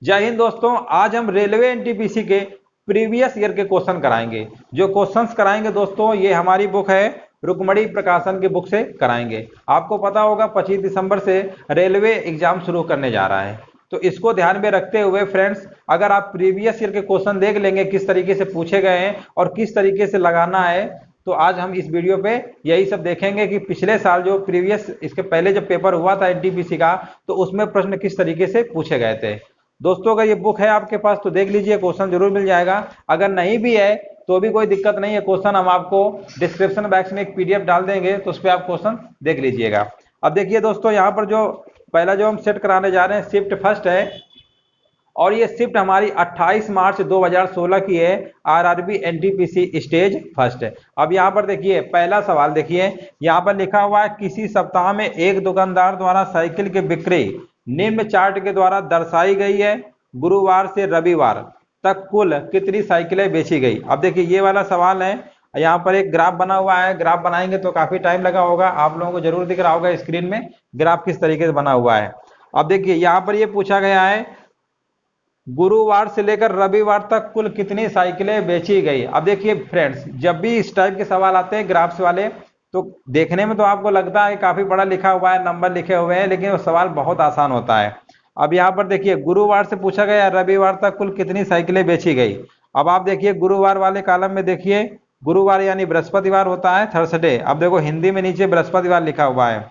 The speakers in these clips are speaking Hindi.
जय हिंद दोस्तों, आज हम रेलवे एनटीपीसी के प्रीवियस ईयर के क्वेश्चन कराएंगे। जो क्वेश्चंस कराएंगे दोस्तों, ये हमारी बुक है रुक्मणी प्रकाशन की बुक से कराएंगे। आपको पता होगा 25 दिसंबर से रेलवे एग्जाम शुरू करने जा रहा है, तो इसको ध्यान में रखते हुए फ्रेंड्स, अगर आप प्रीवियस ईयर के क्वेश्चन देख लेंगे किस तरीके से पूछे गए हैं और किस तरीके से लगाना है, तो आज हम इस वीडियो पे यही सब देखेंगे कि पिछले साल जो प्रीवियस इसके पहले जब पेपर हुआ था एनटीपीसी का, तो उसमें प्रश्न किस तरीके से पूछे गए थे। दोस्तों, अगर ये बुक है आपके पास तो देख लीजिए, क्वेश्चन जरूर मिल जाएगा। अगर नहीं भी है तो भी कोई दिक्कत नहीं है, क्वेश्चन हम आपको डिस्क्रिप्शन बॉक्स में एक पीडीएफ डाल देंगे, तो उस पर आप क्वेश्चन देख लीजिएगा। अब देखिए दोस्तों, यहाँ पर जो पहला जो हम सेट कराने जा रहे हैं, शिफ्ट फर्स्ट है, और ये शिफ्ट हमारी 28 मार्च 2016 की है, आरआरबी एनटीपीसी स्टेज फर्स्ट है। अब यहाँ पर देखिए पहला सवाल, देखिए यहाँ पर लिखा हुआ है, किसी सप्ताह में एक दुकानदार द्वारा साइकिल की बिक्री निम्न चार्ट के द्वारा दर्शाई गई है। गुरुवार से रविवार तक कुल कितनी साइकिलें बेची गई। अब देखिए ये वाला सवाल है, यहाँ पर एक ग्राफ बना हुआ है, ग्राफ बनाएंगे तो काफी टाइम लगा होगा, आप लोगों को जरूर दिख रहा होगा स्क्रीन में ग्राफ किस तरीके से बना हुआ है। अब देखिए यहाँ पर ये पूछा गया है, गुरुवार से लेकर रविवार तक कुल कितनी साइकिलें बेची गई। अब देखिए फ्रेंड्स, जब भी इस टाइप के सवाल आते हैं ग्राफ्स वाले, तो देखने में तो आपको लगता है काफी बड़ा लिखा हुआ है, नंबर लिखे हुए हैं, लेकिन वो सवाल बहुत आसान होता है। अब यहाँ पर देखिए गुरुवार से पूछा गया रविवार तक कुल कितनी साइकिलें बेची गई। अब आप देखिए गुरुवार वाले कॉलम में देखिए, गुरुवार यानी बृहस्पतिवार होता है, थर्सडे। अब देखो हिंदी में नीचे बृहस्पतिवार लिखा हुआ है,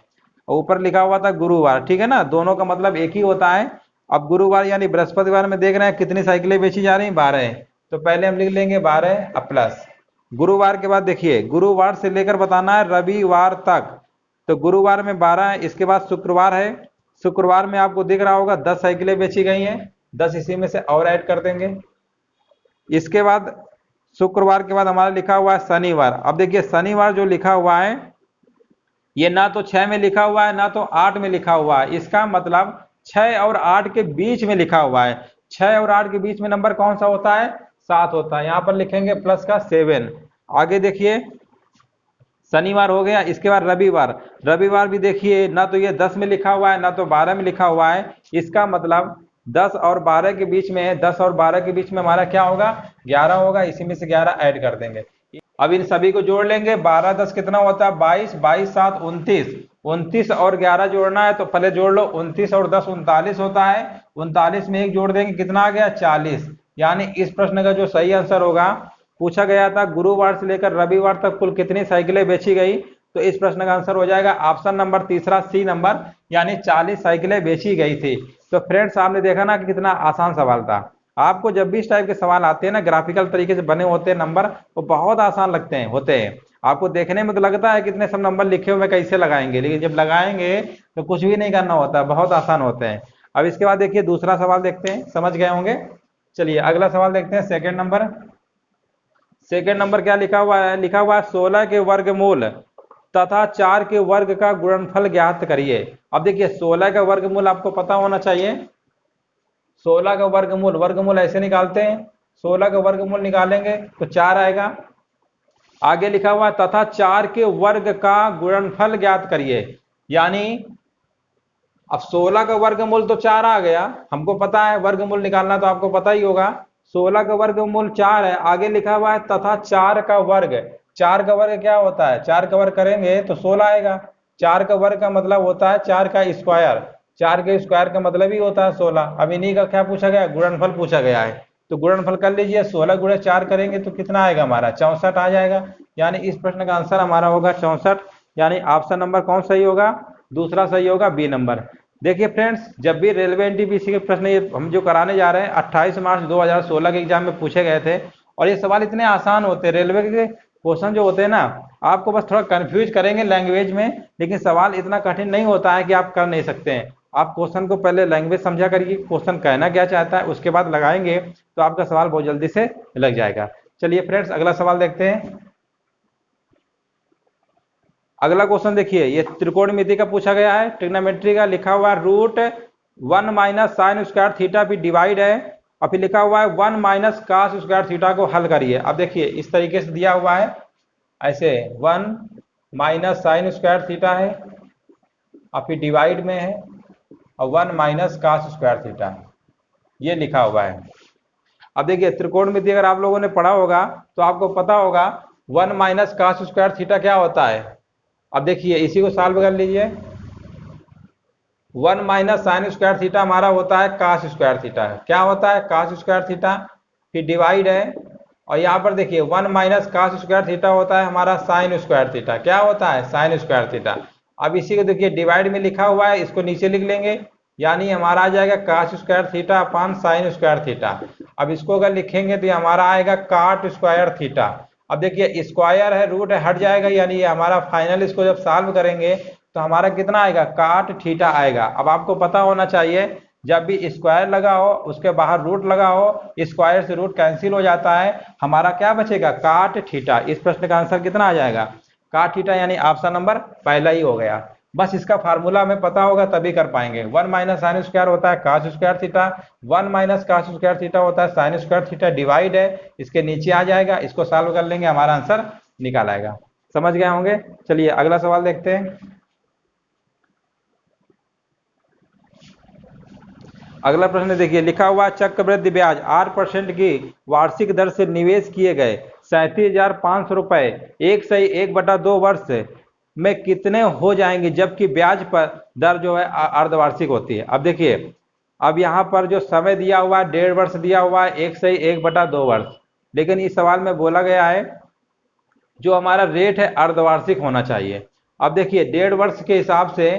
ऊपर लिखा हुआ था गुरुवार, ठीक है ना, दोनों का मतलब एक ही होता है। अब गुरुवार यानी बृहस्पतिवार में देख रहे हैं कितनी साइकिलें बेची जा रही हैं, 12। तो पहले हम लिख लेंगे 12 अब प्लस गुरुवार के बाद देखिए गुरुवार से लेकर बताना है रविवार तक, तो गुरुवार में 12 है, इसके बाद शुक्रवार है, शुक्रवार में आपको दिख रहा होगा 10 साइकिलें बेची गई हैं, 10 इसी में से और ऐड कर देंगे। इसके बाद शुक्रवार के बाद हमारा लिखा हुआ है शनिवार। अब देखिए शनिवार जो लिखा हुआ है, ये ना तो 6 में लिखा हुआ है ना तो 8 में लिखा हुआ है, इसका मतलब 6 और 8 के बीच में लिखा हुआ है। 6 और 8 के बीच में नंबर कौन सा होता है, 7 होता है। यहां पर लिखेंगे प्लस का 7। आगे देखिए शनिवार हो गया, इसके बाद रविवार, रविवार भी देखिए ना तो ये 10 में लिखा हुआ है ना तो 12 में लिखा हुआ है, इसका मतलब 10 और 12 के बीच में है, 10 और 12 के बीच में हमारा क्या होगा, 11 होगा, इसी में से 11 ऐड कर देंगे। अब इन सभी को जोड़ लेंगे, 12 10 कितना होता है 22, 22 7 29, 29 और 11 जोड़ना है तो पहले जोड़ लो, 29 और 10 39 होता है, 39 में एक जोड़ देंगे कितना आ गया 40। यानी इस प्रश्न का जो सही आंसर होगा, पूछा गया था गुरुवार से लेकर रविवार तक कुल कितनी साइकिलें बेची गई, तो इस प्रश्न का आंसर हो जाएगा ऑप्शन नंबर तीसरा, सी नंबर, यानी 40 साइकिलें बेची गई थी। तो फ्रेंड्स आपने देखा ना कि कितना आसान सवाल था। आपको जब भी इस टाइप के सवाल आते हैं ना, ग्राफिकल तरीके से बने होते हैं नंबर, वो बहुत आसान लगते हैं होते हैं। आपको देखने में तो लगता है कितने सब नंबर लिखे हुए कैसे लगाएंगे, लेकिन जब लगाएंगे तो कुछ भी नहीं करना होता, बहुत आसान होते हैं। अब इसके बाद देखिए दूसरा सवाल देखते हैं, समझ गए होंगे। चलिए अगला सवाल देखते हैं, सेकेंड नंबर। सेकेंड नंबर क्या लिखा हुआ है, लिखा हुआ है 16 के वर्गमूल तथा 4 के वर्ग का गुणनफल ज्ञात करिए। अब देखिए 16 का वर्गमूल आपको पता होना चाहिए, 16 का वर्गमूल, वर्गमूल ऐसे निकालते हैं, 16 का वर्गमूल निकालेंगे तो 4 आएगा। आगे लिखा हुआ तथा 4 के वर्ग का गुणनफल ज्ञात करिए, यानी अब 16 का वर्गमूल तो 4 आ गया, हमको पता है वर्गमूल निकालना, तो आपको पता ही होगा 16 का वर्गमूल 4 है। आगे लिखा हुआ है तथा 4 का वर्ग, 4 का वर्ग क्या होता है, 4 का वर्ग करेंगे तो 16 आएगा। 4 का वर्ग का मतलब होता है 4 का स्क्वायर, 4 के स्क्वायर का मतलब ही होता है 16। अब इन्हीं का क्या पूछा गया, गुणनफल पूछा गया है, तो गुणनफल कर लीजिए, 16 गुणे 4 करेंगे तो कितना आएगा हमारा 64 आ जाएगा। यानी इस प्रश्न का आंसर हमारा होगा 64, यानी ऑप्शन नंबर कौन सही होगा, दूसरा सही होगा, बी नंबर। देखिए फ्रेंड्स, जब भी रेलवे एनटीपीसी के प्रश्न ये हम जो कराने जा रहे हैं 28 मार्च 2016 के एग्जाम में पूछे गए थे, और ये सवाल इतने आसान होते हैं, रेलवे के क्वेश्चन जो होते हैं ना, आपको बस थोड़ा कंफ्यूज करेंगे लैंग्वेज में, लेकिन सवाल इतना कठिन नहीं होता है कि आप कर नहीं सकते हैं। आप क्वेश्चन को पहले लैंग्वेज समझा करिए, क्वेश्चन कहना क्या चाहता है, उसके बाद लगाएंगे तो आपका सवाल बहुत जल्दी से लग जाएगा। चलिए फ्रेंड्स अगला सवाल देखते हैं। अगला क्वेश्चन देखिए, ये त्रिकोणमिति का पूछा गया है, ट्रिग्नोमेट्री का, लिखा हुआ है root 1 minus sine square theta भी डिवाइड है, और फिर लिखा हुआ है 1 माइनस कास स्क्वायर थीटा को हल करिए। अब देखिए इस तरीके से दिया हुआ है, ऐसे 1 माइनस साइन स्क्वायर थीटा है और फिर डिवाइड में है, और 1 माइनस कास स्क्वायर थीटा है। ये लिखा हुआ है। अब देखिए त्रिकोणमिति अगर आप लोगों ने पढ़ा होगा तो आपको पता होगा 1 माइनस कास स्क्वायर थीटा क्या होता है। अब देखिए इसी को सॉल्व कर लीजिए। 1 माइनस साइन स्क्वायर थीटा हमारा होता है कास स्क्वायर थीटा। क्या होता है? Cos square theta. फिर डिवाइड है, और यहाँ पर देखिए 1 माइनस कास स्क्वायर थीटा होता है हमारा साइन स्क्वायर थीटा। क्या होता है? Sign square theta. अब इसी को देखिए डिवाइड में लिखा हुआ है, इसको नीचे लिख लेंगे, यानी हमारा आ जाएगा cos square theta upon sine square theta. अब इसको अगर लिखेंगे तो ये हमारा आएगा काट स्क्वायर थीटा। अब देखिए स्क्वायर है, रूट है, हट जाएगा, यानी ये हमारा फाइनल, इसको जब सॉल्व करेंगे तो हमारा कितना आएगा? काट थीटा आएगा। अब आपको पता होना चाहिए जब भी स्क्वायर लगा हो उसके बाहर रूट लगा हो, स्क्वायर से रूट कैंसिल हो जाता है, हमारा क्या बचेगा? काट थीटा। इस प्रश्न का आंसर कितना आ जाएगा? काट थीटा, यानी ऑप्शन नंबर पहला ही हो गया। बस इसका फार्मूला हमें पता होगा तभी कर पाएंगे। 1 माइनस साइन स्क्वायर होता है cos square theta, 1 minus cos square theta होता है साइन स्क्वायर थीटा, डिवाइड है, इसके नीचे आ जाएगा, इसको सॉल्व कर लेंगे, हमारा आंसर निकाल आएगा। समझ गए होंगे। चलिए अगला सवाल देखते हैं। अगला प्रश्न देखिए, लिखा हुआ चक्रवृद्धि ब्याज 8% की वार्षिक दर से निवेश किए गए 37,500 रुपए 1/2 वर्ष में कितने हो जाएंगे, जबकि ब्याज पर दर जो है अर्धवार्षिक होती है। अब देखिए, अब यहाँ पर जो समय दिया हुआ है 1.5 वर्ष दिया हुआ है, 1/2 वर्ष, लेकिन इस सवाल में बोला गया है जो हमारा रेट है अर्धवार्षिक होना चाहिए। अब देखिए 1.5 वर्ष के हिसाब से,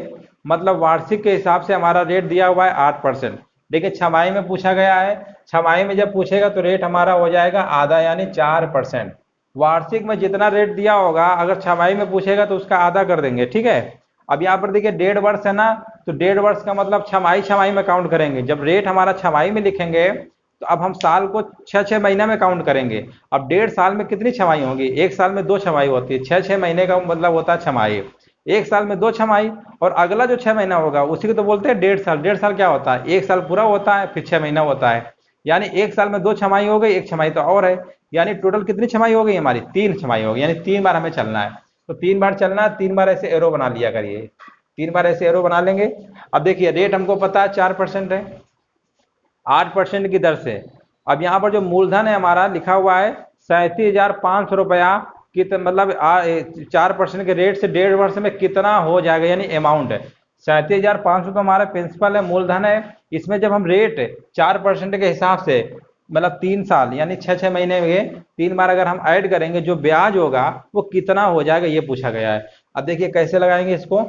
मतलब वार्षिक के हिसाब से हमारा रेट दिया हुआ है 8%, लेकिन छमाही में पूछा गया है, छमाही में जब पूछेगा तो रेट हमारा हो जाएगा आधा, यानी 4%। वार्षिक में जितना रेट दिया होगा अगर छमाही में पूछेगा तो उसका आधा कर देंगे, ठीक है। अब यहाँ पर देखिए 1.5 वर्ष है ना, तो 1.5 वर्ष का मतलब छमाही छमाही में काउंट करेंगे। जब रेट हमारा छमाही में लिखेंगे तो अब हम साल को 6-6 महीना में काउंट करेंगे। अब 1.5 साल में कितनी छमाही होगी? एक साल में 2 छमाही होती है, 6-6 महीने का मतलब होता है छमाही। एक साल में 2 छमाही, और अगला जो 6 महीना होगा उसी को तो बोलते हैं 1.5 साल। 1.5 साल क्या होता है? एक साल पूरा होता है फिर 6 महीना होता है, यानी एक साल में 2 छमाही हो गई, एक छमाही तो और है, यानी टोटल कितनी छमाही हो गई हमारी? 3 छमाही हो गई, यानी 3 बार हमें चलना है। तो 3 बार चलना है, 3 बार ऐसे एरो बना लिया करिए, 3 बार ऐसे एरो बना लेंगे। अब देखिए रेट हमको पता है 4% है 8% की दर से। अब यहाँ पर जो मूलधन है हमारा लिखा हुआ है 37,500 रुपया, मतलब 4% के रेट से 1.5 वर्ष में कितना हो जाएगा, यानी अमाउंट है 37,500 तो हमारा प्रिंसिपल है, मूलधन है। इसमें जब हम रेट 4% के हिसाब से, मतलब 3 साल यानी 6-6 महीने में 3 बार अगर हम ऐड करेंगे, जो ब्याज होगा वो कितना हो जाएगा, ये पूछा गया है। अब देखिए कैसे लगाएंगे इसको।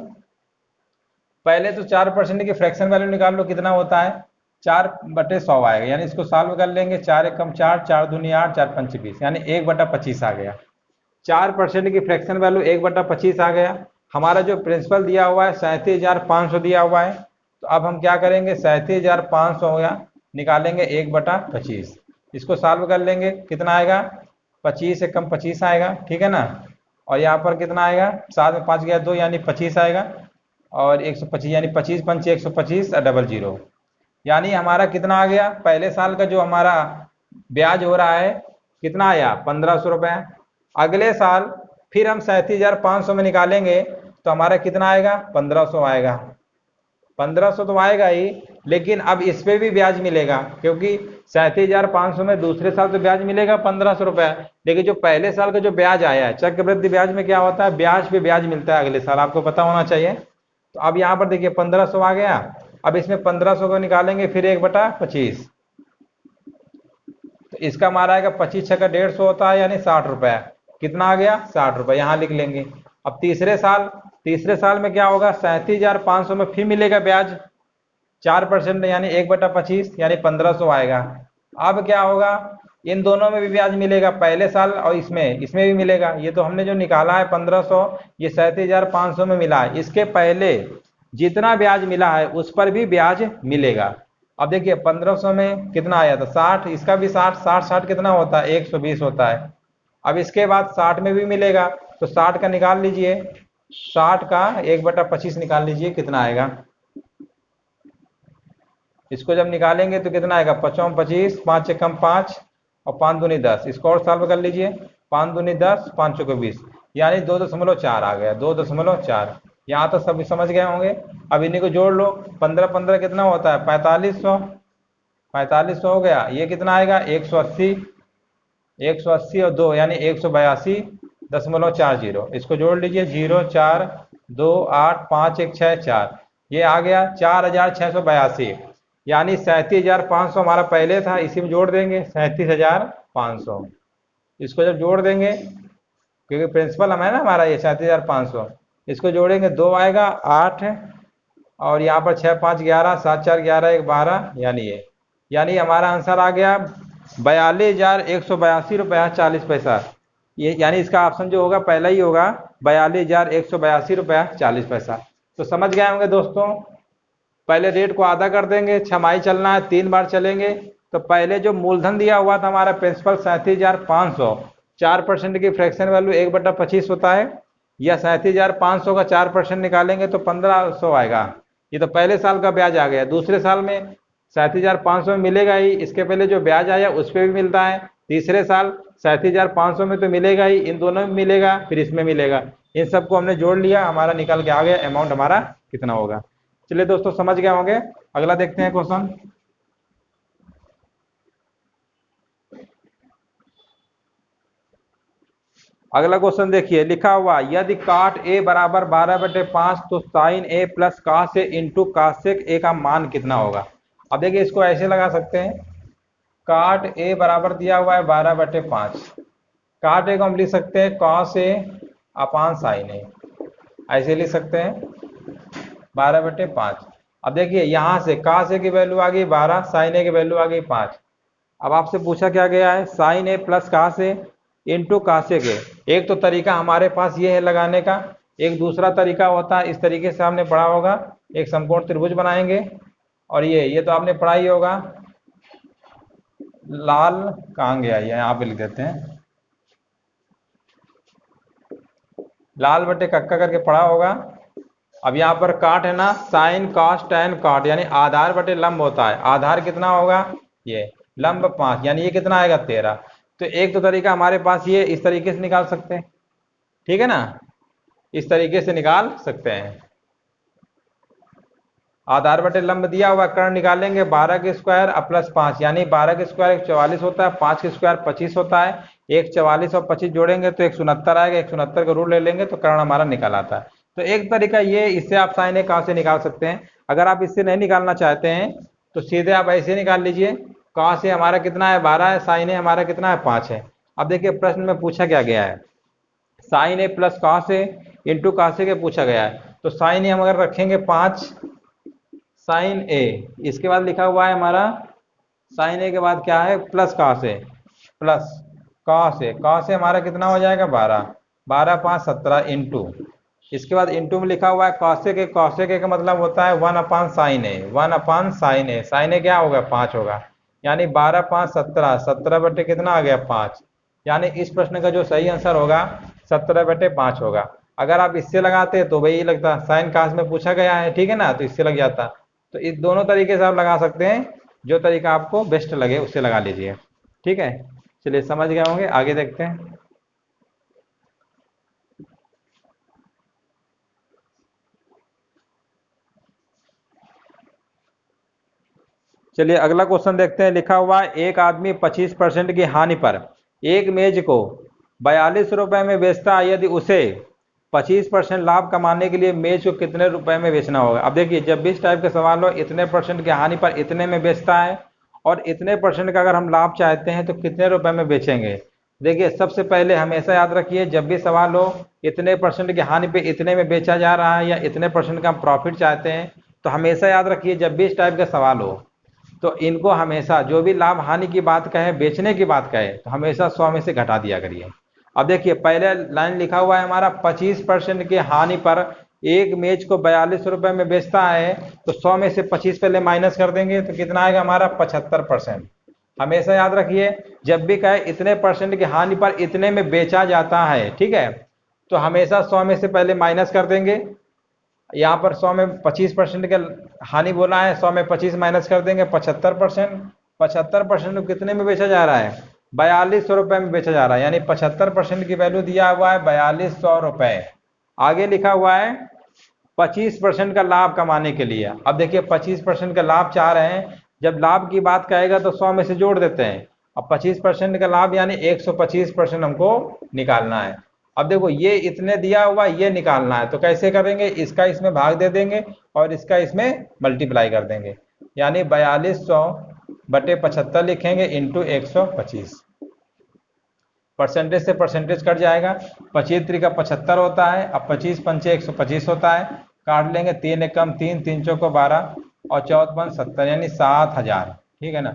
पहले तो 4% की फ्रैक्शन वैल्यू निकाल लो, कितना होता है? 4/100 आएगा, यानी इसको सॉल्व कर लेंगे। 4 एकम 4, 4 दूनी 8, 4 पंच 20, यानी 1/25 आ गया। 4% की फ्रैक्शन वैल्यू 1/25 आ गया। हमारा जो प्रिंसिपल दिया हुआ है 37,500 दिया हुआ है, तो अब हम क्या करेंगे? 37,500 हो गया, निकालेंगे 1/25, इसको सॉल्व कर लेंगे, कितना आएगा? 25 एकम 25 आएगा, ठीक है ना। और यहाँ पर कितना आएगा? 7 में 5 गया 2, यानी 25 आएगा, और 125 यानी 25 पंच 125 डबल 0, यानी हमारा कितना आ गया? पहले साल का जो हमारा ब्याज हो रहा है कितना आया? 1,500 रुपये। अगले साल फिर हम 37,500 में निकालेंगे तो हमारा कितना आएगा? 1,500 आएगा। 1,500 तो आएगा ही, लेकिन अब इस पे भी ब्याज मिलेगा, क्योंकि 37,500 में दूसरे साल तो ब्याज मिलेगा 1,500 रुपया, लेकिन जो पहले साल का जो ब्याज आया है, चक्रवृद्धि ब्याज में क्या होता है? ब्याज पे ब्याज मिलता है अगले साल, आपको पता होना चाहिए। तो अब यहाँ पर देखिए 1,500 आ गया। अब इसमें 1,500 को निकालेंगे फिर 1/25, तो इसका हमारा आएगा 25 छक्का 150 होता है, यानी 60 रुपया। कितना आ गया? 60 रुपये, यहाँ लिख लेंगे। अब तीसरे साल में क्या होगा? 37,500 में फिर मिलेगा ब्याज 4%, यानी 1/25, यानी 1,500 आएगा। अब क्या होगा? इन दोनों में भी ब्याज मिलेगा, पहले साल और इसमें भी मिलेगा। ये तो हमने जो निकाला है 1,500, ये 37,500 में मिला है, इसके पहले जितना ब्याज मिला है उस पर भी ब्याज मिलेगा। अब देखिए 1,500 में कितना आया था? 60, इसका भी 60 कितना होता है? 120 होता है। अब इसके बाद 60 में भी मिलेगा, तो 60 का निकाल लीजिए, 60 का 1/25 निकाल लीजिए, कितना आएगा? इसको जब निकालेंगे तो कितना आएगा? 5 25, 5 एकम 5 और 5 दूनी 10, इसको और सॉल्व कर लीजिए। 5 दूनी 10, 5 चौके 20, यानी 2.4 आ गया, 2.4। यहाँ तो सभी समझ गए होंगे। अब इन्हीं को जोड़ लो, 15 15 कितना होता है? 4500, 4500 हो गया। ये कितना आएगा 180, 180 और 2 यानी 182.40। इसको जोड़ लीजिए 0428514, ये आ गया 4682, यानी 37,500 हमारा पहले था, इसी में जोड़ देंगे 37,500। इसको जब जोड़ देंगे, क्योंकि प्रिंसिपल हम है ना हमारा ये 37,500, इसको जोड़ेंगे 2 आएगा 8, और यहाँ पर 6 5 11, 7 4 11 1 12, यानी हमारा आंसर आ गया 42,182.40। ये यानी इसका ऑप्शन जो होगा पहला ही होगा 42,182.40। तो समझ गए होंगे दोस्तों। पहले रेट को आधा कर देंगे, छमाही चलना है, 3 बार चलेंगे। तो पहले जो मूलधन दिया हुआ था हमारा प्रिंसिपल 37,500, 4% की फ्रैक्शन वैल्यू 1/25 होता है, या 37,500 का 4% निकालेंगे तो 1,500 आएगा। ये तो पहले साल का ब्याज आ गया। दूसरे साल में 37,500 में मिलेगा ही, इसके पहले जो ब्याज आया उस पर भी मिलता है। तीसरे साल 37,500 में तो मिलेगा ही, इन दोनों में मिलेगा, फिर इसमें मिलेगा। इन सबको हमने जोड़ लिया, हमारा निकल के आ गया अमाउंट हमारा कितना होगा। चलिए दोस्तों समझ गए होंगे। अगला देखते हैं क्वेश्चन। अगला क्वेश्चन देखिए, लिखा हुआ यदि काट ए बराबर 12/5 तो साइन ए प्लस कास ए इंटू कासेक ए का मान कितना होगा। अब देखिए इसको ऐसे लगा सकते हैं, काट ए बराबर दिया हुआ है 12/5, काट ए को हम लिख सकते हैं कॉस ए अपान साइन ए, ऐसे लिख सकते हैं 12/5। अब देखिए यहाँ से कास ए की वैल्यू आ गई 12, साइन ए की वैल्यू आ गई 5। अब आपसे पूछा क्या गया है, साइन ए प्लस कास ए इंटू कासे के। एक तो तरीका हमारे पास ये है लगाने का, एक दूसरा तरीका होता है इस तरीके से आपने पढ़ा होगा, एक समकोण त्रिभुज बनाएंगे, और ये तो आपने पढ़ा ही होगा, लाल कहाँ गया, यहाँ पे लिख देते हैं, लाल बटे कक्का करके पढ़ा होगा। अब यहाँ पर काट है ना, साइन कॉस टैन काट, यानी आधार बटे लंब होता है। आधार कितना होगा, ये लंब 5, यानी ये कितना आएगा 13। तो एक तो तरीका हमारे पास ये इस तरीके से निकाल सकते हैं, ठीक है ना, इस तरीके से निकाल सकते हैं। आधार बटे लंब दिया हुआ, कर्ण निकालेंगे 12 के स्क्वायर और प्लस 5, यानी 12 के स्क्वायर 144 होता है, 5 के स्क्वायर 25 होता है, 144 और 25 जोड़ेंगे तो 169 आएगा, 169 का रूट ले लेंगे तो कर्ण हमारा निकल आता है। तो एक तरीका ये, इससे आप साइन ए कहाँ से निकाल सकते हैं। अगर आप इससे नहीं निकालना चाहते हैं तो सीधे आप ऐसे निकाल लीजिए, कहाँ से हमारा कितना है 12 है, साइन ए हमारा कितना है 5 है। अब देखिए प्रश्न में पूछा क्या गया है, sign A plus cos A into cos A के पूछा गया है। तो साइन ए हम अगर रखेंगे 5 साइन ए, इसके बाद लिखा हुआ है हमारा साइन ए के बाद क्या है plus cos A, plus cos A, cos A हमारा कितना हो जाएगा 12, 12 5 17 इंटू, इसके बाद इंटू में लिखा हुआ है कॉसेक ए, कॉसेक ए का मतलब होता है 1/sin ए, 1/sin ए, साइन ए क्या होगा 5 होगा, यानी 12 5 17, 17 बटे कितना आ गया 5, यानी इस प्रश्न का जो सही आंसर होगा 17/5 होगा। अगर आप इससे लगाते तो वही लगता, साइन कास में पूछा गया है, ठीक है ना, तो इससे लग जाता। तो इस दोनों तरीके से आप लगा सकते हैं, जो तरीका आपको बेस्ट लगे उससे लगा लीजिए, ठीक है। चलिए समझ गए होंगे, आगे देखते हैं। चलिए अगला क्वेश्चन देखते हैं, लिखा हुआ है एक आदमी 25% की हानि पर एक मेज को 42 रुपए में बेचता है, यदि उसे 25% लाभ कमाने के लिए मेज को कितने रुपए में बेचना होगा। अब देखिए जब भी इस टाइप के सवाल हो, इतने % की हानि पर इतने में बेचता है, और इतने % का अगर हम लाभ चाहते हैं तो कितने रुपए में बेचेंगे। देखिए सबसे पहले हमेशा याद रखिए, जब भी सवाल हो इतने % की हानि पे इतने में बेचा जा रहा है, या इतने % का प्रॉफिट चाहते हैं, तो हमेशा याद रखिए जब भी इस टाइप का सवाल हो तो इनको हमेशा जो भी लाभ हानि की बात कहे, बेचने की बात कहे, तो हमेशा 100 में से घटा दिया करिए। अब देखिए पहले लाइन लिखा हुआ है हमारा 25% की हानि पर एक मेज को 42 रुपए में बेचता है, तो 100 में से 25 पहले माइनस कर देंगे तो कितना आएगा हमारा 75%। हमेशा याद रखिए जब भी कहे इतने % की हानि पर इतने में बेचा जाता है, ठीक है, तो हमेशा 100 में से पहले माइनस कर देंगे। यहाँ पर 100 में 25% का हानि बोला है, 100 में 25 माइनस कर देंगे 75%। 75% को कितने में बेचा जा रहा है 4200 रुपए में बेचा जा रहा है, यानी 75% की वैल्यू दिया हुआ है 4200 रुपए। आगे लिखा हुआ है 25% का लाभ कमाने के लिए। अब देखिए 25% का लाभ चाह रहे हैं, जब लाभ की बात कहेगा तो 100 में से जोड़ देते हैं। अब 25% का लाभ यानी 125% हमको निकालना है। अब देखो ये इतने दिया हुआ, ये निकालना है, तो कैसे करेंगे, इसका इसमें भाग दे देंगे और इसका इसमें मल्टीप्लाई कर देंगे, यानी 4200/75 लिखेंगे इंटू 125। परसेंटेज से परसेंटेज कट जाएगा, 25 त्रिका 75 होता है, अब 25 पंचे 125 होता है, काट लेंगे, 3 एकम 3, 3 चौको 12 और 4 पंच 70 यानी 7000। ठीक है ना।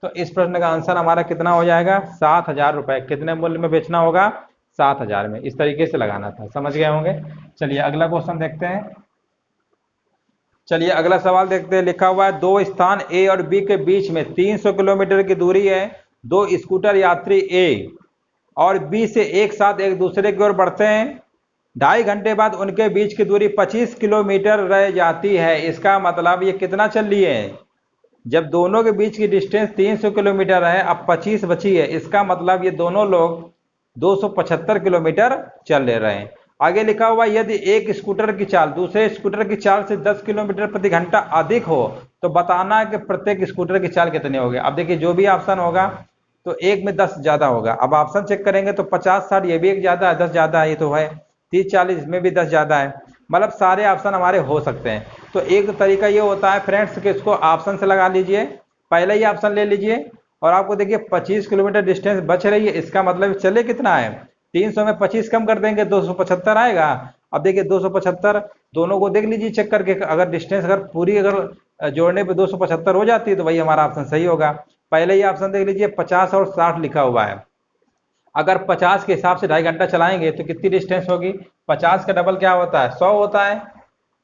तो इस प्रश्न का आंसर हमारा कितना हो जाएगा, 7000 रुपए। कितने मूल्य में बेचना होगा, 7000 में। इस तरीके से लगाना था, समझ गए होंगे। चलिए अगला क्वेश्चन देखते हैं। चलिए अगला सवाल देखते हैं। लिखा हुआ है, दो स्थान ए और बी के बीच में 300 किलोमीटर की दूरी है। दो स्कूटर यात्री ए और बी से एक साथ एक दूसरे की ओर बढ़ते हैं। 2.5 घंटे बाद उनके बीच की दूरी 25 किलोमीटर रह जाती है। इसका मतलब ये कितना चल रही है, जब दोनों के बीच की डिस्टेंस 300 किलोमीटर है, अब 25 बची है, इसका मतलब ये दोनों लोग 275 किलोमीटर चल ले रहे हैं। आगे लिखा हुआ, यदि एक स्कूटर की चाल दूसरे स्कूटर की चाल से 10 किलोमीटर प्रति घंटा अधिक हो तो बताना है कि प्रत्येक स्कूटर की चाल कितनी होगी। अब देखिए जो भी ऑप्शन होगा तो एक में 10 ज्यादा होगा। अब ऑप्शन चेक करेंगे तो 50-60 ये भी एक ज्यादा है, 10 ज्यादा है, ये तो है। 30-40 में भी 10 ज्यादा है, मतलब सारे ऑप्शन हमारे हो सकते हैं। तो एक तरीका ये होता है फ्रेंड्स कि इसको ऑप्शन से लगा लीजिए, पहले ही ऑप्शन ले लीजिए और आपको देखिए 25 किलोमीटर डिस्टेंस बच रही है, इसका मतलब चले कितना है, 300 में 25 कम कर देंगे 275 आएगा। अब देखिए 275 दोनों को देख लीजिए चेक करके, अगर डिस्टेंस अगर पूरी अगर जोड़ने पे 275 हो जाती है तो वही हमारा ऑप्शन सही होगा। पहले ही ऑप्शन देख लीजिए 50 और 60 लिखा हुआ है। अगर 50 के हिसाब से 2.5 घंटा चलाएंगे तो कितनी डिस्टेंस होगी, 50 का डबल क्या होता है, 100 होता है,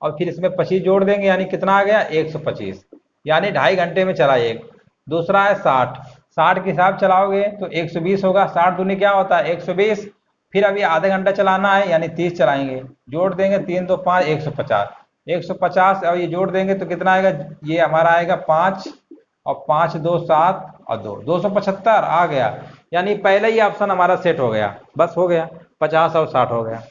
और फिर इसमें 25 जोड़ देंगे यानी कितना आ गया, 125, यानी 2.5 घंटे में चला एक। दूसरा है 60 के हिसाब चलाओगे तो 120 होगा, 60 दूनी क्या होता है 120, फिर अभी आधे घंटा चलाना है यानी 30 चलाएंगे, जोड़ देंगे 3 2 5 150 और ये जोड़ देंगे तो कितना आएगा, ये हमारा आएगा 5 और 5 2 7 और 2 275 आ गया। यानी पहले ही ऑप्शन हमारा सेट हो गया, बस हो गया, 50 और 60 हो गया,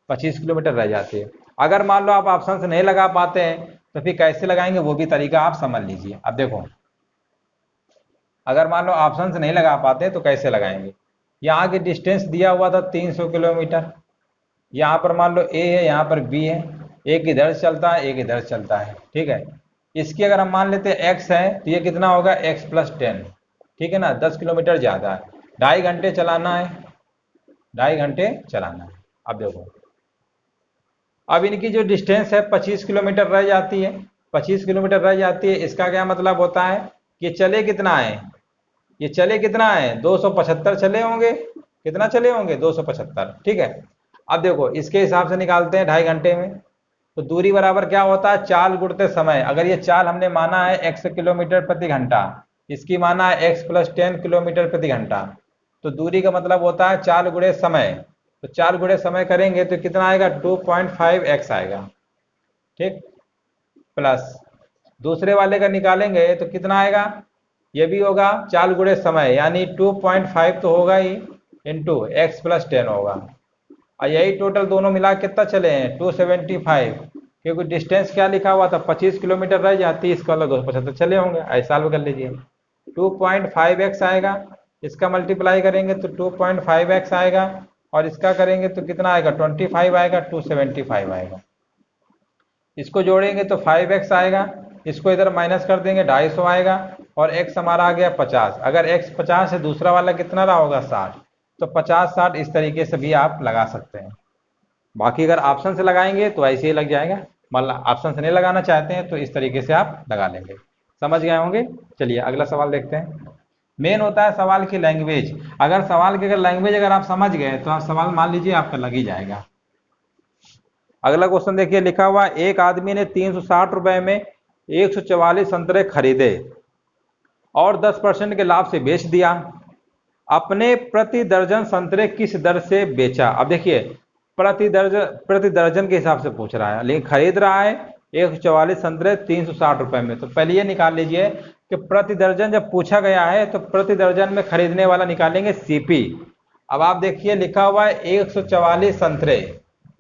25 किलोमीटर रह जाती है। अगर मान लो आप ऑप्शन से नहीं लगा पाते हैं तो फिर कैसे लगाएंगे वो भी तरीका आप समझ लीजिए। अब देखो अगर मान लो ऑप्शन से नहीं लगा पाते तो कैसे लगाएंगे, यहाँ की डिस्टेंस दिया हुआ था 300 किलोमीटर, यहाँ पर मान लो ए है, यहाँ पर बी है, एक इधर चलता है एक इधर चलता है, ठीक है। इसकी अगर हम मान लेते हैं x है तो ये कितना होगा x + 10, ठीक है ना, 10 किलोमीटर ज़्यादा है, 2.5 घंटे चलाना है, 2.5 घंटे चलाना है। अब देखो अब इनकी जो डिस्टेंस है 25 किलोमीटर रह जाती है, 25 किलोमीटर रह जाती है, इसका क्या मतलब होता है कि चले कितना है, ये चले कितना है 275 चले होंगे, कितना चले होंगे 275, ठीक है। अब देखो इसके हिसाब से निकालते हैं 2.5 घंटे में, तो दूरी बराबर क्या होता है, चाल गुणते समय। अगर ये चाल हमने माना है x किलोमीटर प्रति घंटा, इसकी माना है x + 10 किलोमीटर प्रति घंटा, तो दूरी का मतलब होता है चाल गुणे समय, तो चाल गुणे समय करेंगे तो कितना आएगा 2.5x आएगा, ठीक, प्लस दूसरे वाले का निकालेंगे तो कितना आएगा, ये भी होगा चाल गुणे समय यानी 2.5 तो होगा ही, इंटू x + 10 होगा, और यही टोटल दोनों मिला कितना चले हैं 275, क्योंकि डिस्टेंस क्या लिखा हुआ था 25 किलोमीटर रह जाती है, इसका मतलब 275 चले होंगे, ऐसा सॉल्व कर लीजिए। 2.5x आएगा, इसका मल्टीप्लाई करेंगे तो 2.5x आएगा, और इसका करेंगे तो कितना आएगा 25 आएगा, 275 आएगा। इसको जोड़ेंगे तो 5x आएगा, इसको इधर माइनस कर देंगे 250 आएगा, और x हमारा आ गया 50। अगर x 50 है दूसरा वाला कितना रहा होगा 60, तो 50-60 इस तरीके से भी आप लगा सकते हैं। बाकी अगर ऑप्शन से लगाएंगे तो ऐसे ही लग जाएगा, मतलब ऑप्शन से नहीं लगाना चाहते हैं तो इस तरीके से आप लगा लेंगे। समझ गए होंगे। चलिए अगला सवाल देखते हैं। मेन होता है सवाल की लैंग्वेज। अगर सवाल की अगर लैंग्वेज अगर आप समझ गए तो आप सवाल मान लीजिए आपका लग ही जाएगा। अगला क्वेश्चन देखिए, लिखा हुआ एक आदमी ने 360 रुपए में 144 संतरे खरीदे और 10% के लाभ से बेच दिया। अपने प्रति दर्जन संतरे किस दर से बेचा। अब देखिए प्रति दर्जन के हिसाब से पूछ रहा है, लेकिन खरीद रहा है 144 संतरे 360 रुपए में, तो पहले ये निकाल लीजिए कि प्रति दर्जन जब पूछा गया है तो प्रति दर्जन में खरीदने वाला निकालेंगे सीपी। अब आप देखिए लिखा हुआ है 144 संतरे,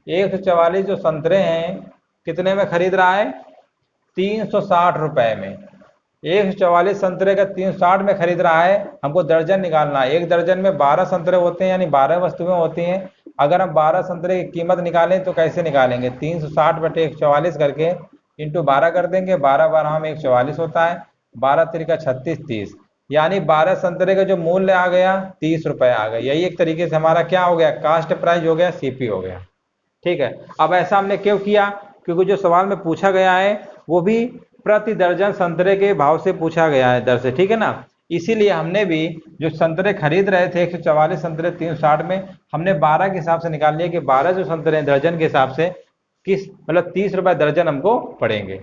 144 जो संतरे हैं कितने में खरीद रहा है 360 रुपए में, 144 संतरे का 360 में खरीद रहा है, हमको दर्जन निकालना है। एक दर्जन में 12 संतरे होते हैं, यानी 12 वस्तुएं होती हैं। अगर हम 12 संतरे की कीमत निकालें तो कैसे निकालेंगे? 360 बटे 144 करके इंटू 12 कर देंगे। 12 12 में 144 होता है, 12 तिरिका 36, 30, यानी 12 संतरे का जो मूल्य आ गया 30 रुपए आ गया। यही एक तरीके से हमारा क्या हो गया? कास्ट प्राइस हो गया, सीपी हो गया। ठीक है, अब ऐसा हमने क्यों किया? क्योंकि जो सवाल में पूछा गया है वो भी प्रति दर्जन संतरे के भाव से पूछा गया है, दर से। ठीक है ना, इसीलिए हमने भी जो संतरे खरीद रहे थे 144 संतरे 360 में, हमने 12 के हिसाब से निकाल लिया कि 12 जो संतरे दर्जन के हिसाब से किस मतलब 30 रुपए दर्जन हमको पड़ेंगे।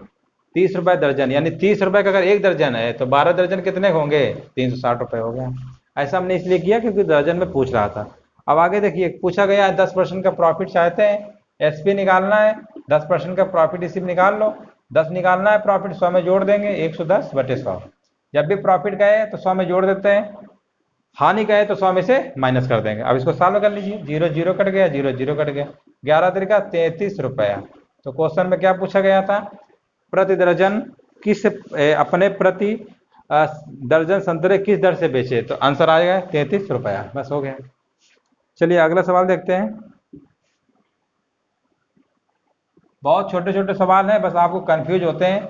30 रुपए दर्जन, यानी 30 रुपए का अगर एक दर्जन है तो 12 दर्जन कितने होंगे? 360 रुपए हो गया। ऐसा हमने इसलिए किया क्योंकि दर्जन में पूछ रहा था। अब आगे देखिए, पूछा गया है 10% का प्रॉफिट चाहते हैं, एसपी निकालना है। 10% का प्रॉफिट इसी में निकाल लो। 10 निकालना है प्रॉफिट, 100 में जोड़ देंगे, 110 बटे 100। जब भी प्रॉफिट गए तो 100 में जोड़ देते हैं, हानि गए तो 100 में से माइनस कर देंगे। अब इसको सॉल्व कर लीजिए, 0 0 कट गया, 0 0 कट गया, 11 तिरिका 33 रुपया। तो क्वेश्चन में क्या पूछा गया था? प्रति दर्जन किस अपने प्रति दर्जन संतरे किस दर से बेचे? तो आंसर आएगा 33 रुपया। बस हो गया। चलिए अगला सवाल देखते हैं। बहुत छोटे छोटे सवाल हैं, बस आपको कंफ्यूज होते हैं।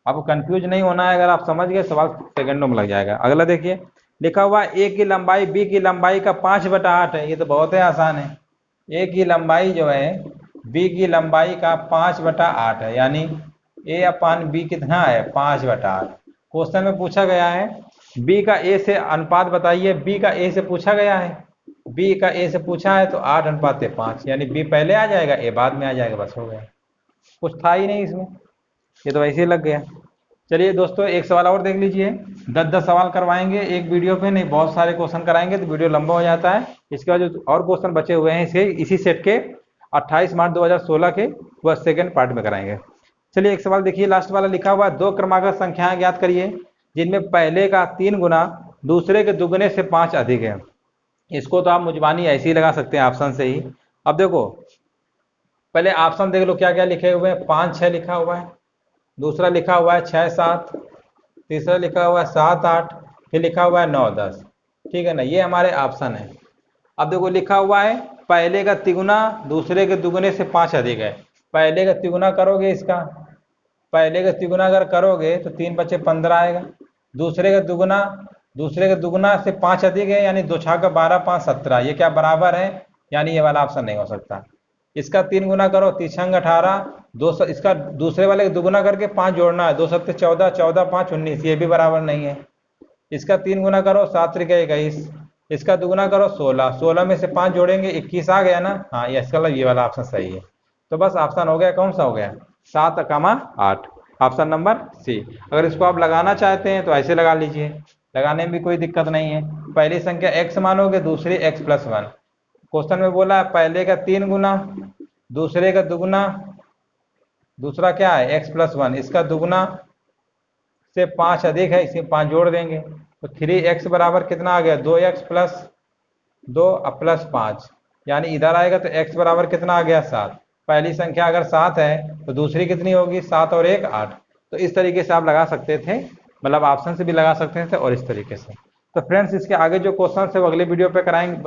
आपको कंफ्यूज नहीं होना है, अगर आप समझ गए सवाल सेकंडों में लग जाएगा। अगला देखिए, लिखा हुआ ए की लंबाई बी की लंबाई का 5/8 है। ये तो बहुत ही आसान है। ए की लंबाई जो है बी की लंबाई का 5/8 है, यानी ए अपान बी कितना है? 5/8। क्वेश्चन में पूछा गया है बी का ए से अनुपात बताइए। बी का ए से पूछा गया है, बी का ए से पूछा है तो 8:5, यानी बी पहले आ जाएगा, ए बाद में आ जाएगा। बस हो गया, कुछ था ही नहीं इसमें, ये तो वैसे ही लग गया। चलिए दोस्तों, एक सवाल और देख लीजिए। 10-10 सवाल करवाएंगे एक वीडियो पे, नहीं बहुत सारे क्वेश्चन कराएंगे तो वीडियो लंबा हो जाता है। इसके बाद जो और क्वेश्चन बचे हुए हैं इसके इसी सेट के 28 मार्च 2016 के वह सेकेंड पार्ट में कराएंगे। चलिए एक सवाल देखिए, लास्ट वाला लिखा हुआ 2 क्रमागत संख्याएं ज्ञात करिए जिनमें पहले का 3 गुना दूसरे के दुगने से 5 अधिक है। इसको तो आप मुजबानी ऐसे ही लगा सकते हैं ऑप्शन से ही। अब देखो, पहले ऑप्शन देख लो क्या क्या लिखे हुए हैं। 5 6 लिखा हुआ है, दूसरा लिखा हुआ है 6 7, तीसरा लिखा हुआ है 7 8, फिर लिखा हुआ है 9 10। ठीक है ना, ये हमारे ऑप्शन है। अब देखो लिखा हुआ है पहले का तिगुना दूसरे के दुगने से 5 अधिक है। पहले का तिगुना करोगे, इसका पहले का तिगुना अगर करोगे तो 3 बचे 15 आएगा। दूसरे का दुगुना से 5 अधिक है, यानी 2 छाका 12 5 17। ये क्या बराबर है? यानी ये वाला ऑप्शन नहीं हो सकता। इसका 3 गुना करो, 3 18, 2 इसका दूसरे वाले का दुगुना करके 5 जोड़ना है, 2 7 14, 14 5 19, ये भी बराबर नहीं है। इसका 3 गुना करो, 7 3 21, इसका दुगुना करो 16, 16 में से 5 जोड़ेंगे 21 आ गया ना। हाँ, ये इसका ये वाला ऑप्शन सही है। तो बस ऑप्शन हो गया, कौन सा हो गया? 7,8, ऑप्शन नंबर सी। अगर इसको आप लगाना चाहते हैं तो ऐसे लगा लीजिए, लगाने में भी कोई दिक्कत नहीं है। पहली संख्या x मानोगे, दूसरी x+1। क्वेश्चन में बोला है पहले का 3 गुना दूसरे का दुगुना, दूसरा क्या है? x+1, इसका दुगुना से 5 अधिक है, इसे 5 जोड़ देंगे तो 3x बराबर कितना आ गया? 2x + 2 + 5, यानी इधर आएगा तो x बराबर कितना आ गया? 7। पहली संख्या अगर 7 है तो दूसरी कितनी होगी? 7 और 1 8। तो इस तरीके से आप लगा सकते थे, मतलब ऑप्शन से भी लगा सकते थे और इस तरीके से। तो फ्रेंड्स, इसके आगे जो क्वेश्चन है वो अगले वीडियो पे कराएंगे।